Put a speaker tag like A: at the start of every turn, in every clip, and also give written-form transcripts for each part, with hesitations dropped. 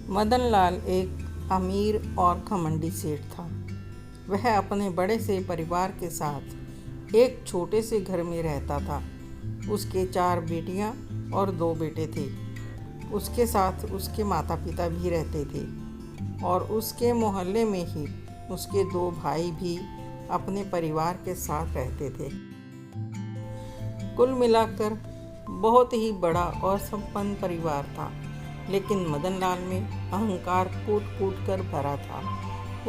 A: मदन लाल एक अमीर और घमंडी सेठ था। वह अपने बड़े से परिवार के साथ एक छोटे से घर में रहता था। उसके 4 बेटियां और 2 बेटे थे। उसके साथ उसके माता पिता भी रहते थे और उसके मोहल्ले में ही उसके 2 भाई भी अपने परिवार के साथ रहते थे। कुल मिलाकर बहुत ही बड़ा और संपन्न परिवार था, लेकिन मदन लाल में अहंकार कूट कूट कर भरा था।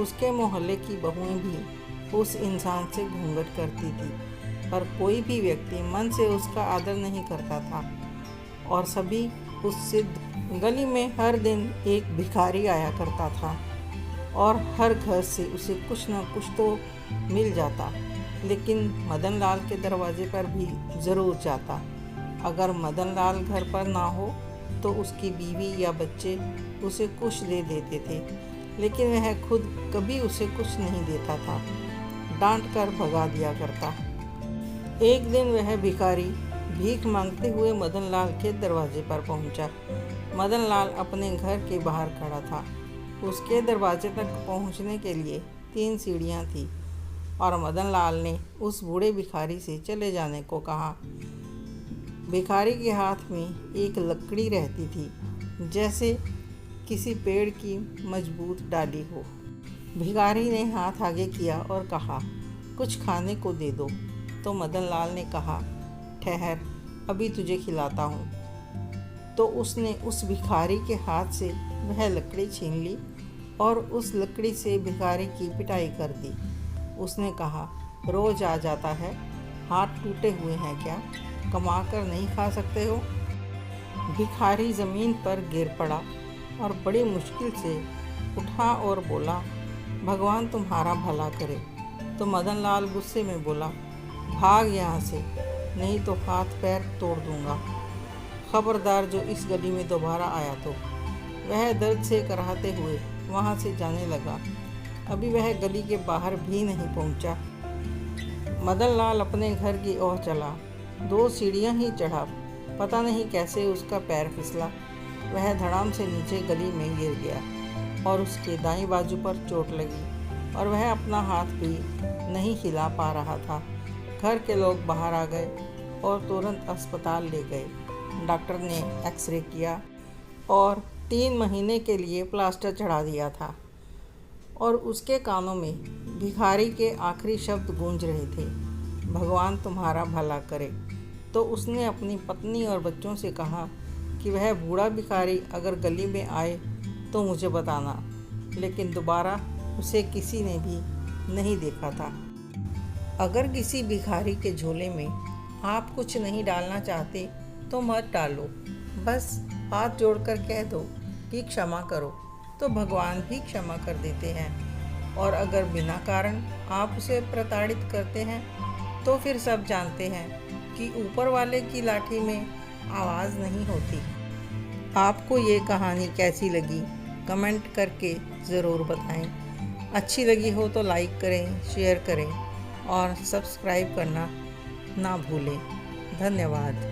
A: उसके मोहल्ले की बहुएं भी उस इंसान से घूंघट करती थी, पर कोई भी व्यक्ति मन से उसका आदर नहीं करता था और सभी उससे। गली में हर दिन एक भिखारी आया करता था और हर घर से उसे कुछ न कुछ तो मिल जाता, लेकिन मदन लाल के दरवाजे पर भी ज़रूर जाता। अगर मदन लाल घर पर ना हो तो उसकी बीवी या बच्चे उसे कुछ दे देते थे, लेकिन वह खुद कभी उसे कुछ नहीं देता था, डांट कर भगा दिया करता। एक दिन वह भिखारी भीख मांगते हुए मदन लाल के दरवाजे पर पहुंचा। मदन लाल अपने घर के बाहर खड़ा था। उसके दरवाजे तक पहुंचने के लिए 3 सीढ़ियां थी और मदन लाल ने उस बूढ़े भिखारी से चले जाने को कहा। भिखारी के हाथ में एक लकड़ी रहती थी, जैसे किसी पेड़ की मजबूत डाली हो। भिखारी ने हाथ आगे किया और कहा, कुछ खाने को दे दो। तो मदन लाल ने कहा, ठहर, अभी तुझे खिलाता हूँ। तो उसने उस भिखारी के हाथ से वह लकड़ी छीन ली और उस लकड़ी से भिखारी की पिटाई कर दी। उसने कहा, रोज आ जाता है, हाथ टूटे हुए हैं क्या? कमा कर नहीं खा सकते हो? भिखारी ज़मीन पर गिर पड़ा और बड़ी मुश्किल से उठा और बोला, भगवान तुम्हारा भला करे। तो मदन लाल गुस्से में बोला, भाग यहाँ से, नहीं तो हाथ पैर तोड़ दूंगा। खबरदार जो इस गली में दोबारा आया तो। वह दर्द से कराहते हुए वहाँ से जाने लगा। अभी वह गली के बाहर भी नहीं पहुँचा। मदन लाल अपने घर की ओर चला। 2 सीढ़ियाँ ही चढ़ा, पता नहीं कैसे उसका पैर फिसला। वह धड़ाम से नीचे गली में गिर गया और उसके दाईं बाजू पर चोट लगी और वह अपना हाथ भी नहीं हिला पा रहा था। घर के लोग बाहर आ गए और तुरंत अस्पताल ले गए। डॉक्टर ने एक्सरे किया और 3 महीने के लिए प्लास्टर चढ़ा दिया था और उसके कानों में भिखारी के आखिरी शब्द गूंज रहे थे, भगवान तुम्हारा भला करे। तो उसने अपनी पत्नी और बच्चों से कहा कि वह बूढ़ा भिखारी अगर गली में आए तो मुझे बताना, लेकिन दोबारा उसे किसी ने भी नहीं देखा था। अगर किसी भिखारी के झोले में आप कुछ नहीं डालना चाहते तो मत डालो, बस हाथ जोड़कर कह दो कि क्षमा करो, तो भगवान भी क्षमा कर देते हैं। और अगर बिना कारण आप उसे प्रताड़ित करते हैं तो फिर सब जानते हैं कि ऊपर वाले की लाठी में आवाज़ नहीं होती। आपको ये कहानी कैसी लगी कमेंट करके ज़रूर बताएं। अच्छी लगी हो तो लाइक करें, शेयर करें और सब्सक्राइब करना ना भूलें। धन्यवाद।